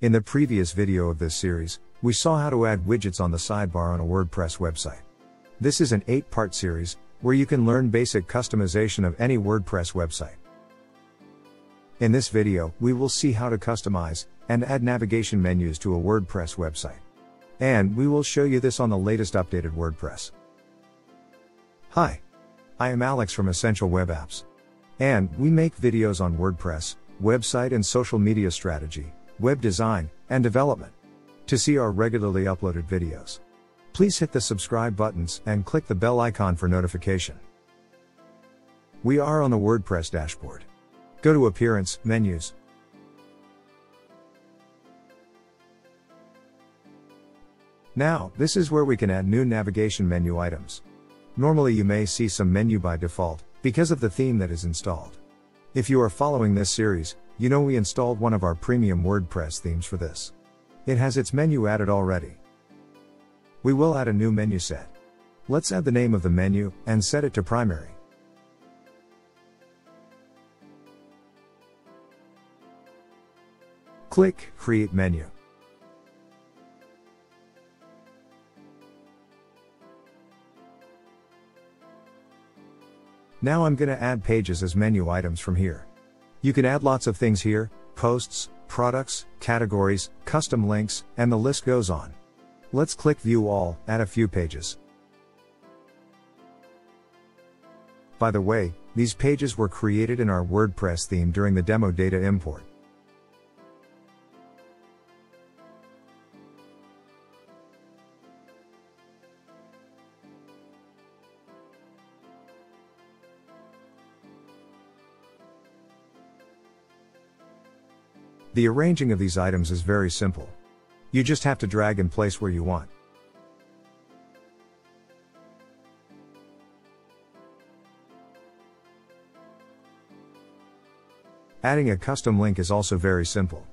In the previous video of this series, we saw how to add widgets on the sidebar on a WordPress website. This is an 8-part series, where you can learn basic customization of any WordPress website. In this video, we will see how to customize and add navigation menus to a WordPress website. And we will show you this on the latest updated WordPress. Hi, I am Alex from Essential Web Apps. And we make videos on WordPress, website and social media strategy, web design, and development. To see our regularly uploaded videos, please hit the subscribe buttons and click the bell icon for notification. We are on the WordPress dashboard. Go to Appearance, Menus. Now, this is where we can add new navigation menu items. Normally you may see some menu by default, because of the theme that is installed. If you are following this series, you know we installed one of our premium WordPress themes for this. It has its menu added already. We will add a new menu set. Let's add the name of the menu, and set it to primary. Click Create Menu. Now I'm gonna add pages as menu items from here. You can add lots of things here: posts, products, categories, custom links, and the list goes on. Let's click View All, add a few pages. By the way, these pages were created in our WordPress theme during the demo data import. The arranging of these items is very simple. You just have to drag and place where you want. Adding a custom link is also very simple.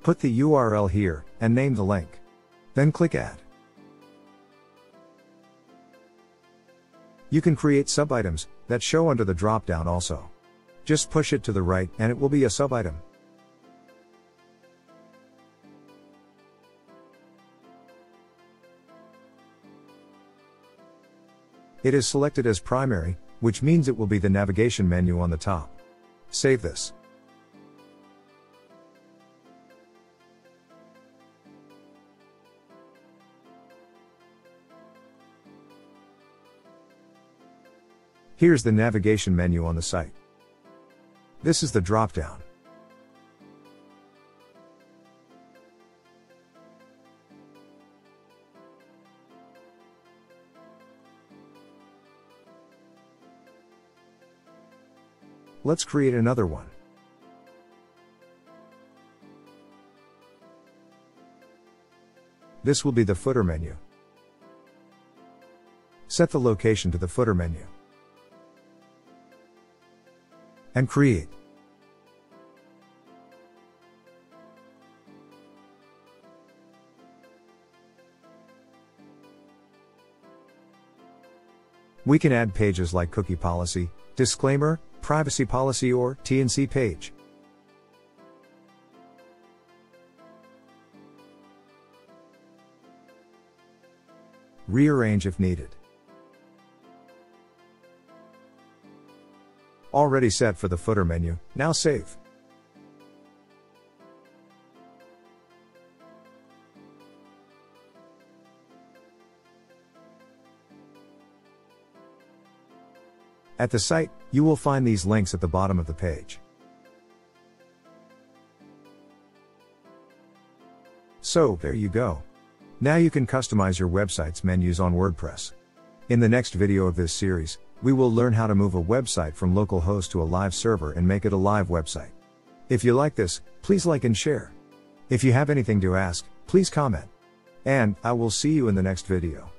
Put the URL here, and name the link. Then click Add. You can create sub-items that show under the drop-down also. Just push it to the right and it will be a sub-item. It is selected as primary, which means it will be the navigation menu on the top. Save this. Here's the navigation menu on the site. This is the drop-down. Let's create another one. This will be the footer menu. Set the location to the footer menu. And create. We can add pages like cookie policy, disclaimer, privacy policy, or T&C page. Rearrange if needed. Already set for the footer menu, now save. At the site, you will find these links at the bottom of the page. So, there you go. Now you can customize your website's menus on WordPress. In the next video of this series, we will learn how to move a website from localhost to a live server and make it a live website. If you like this, please like and share. If you have anything to ask, please comment. And I will see you in the next video.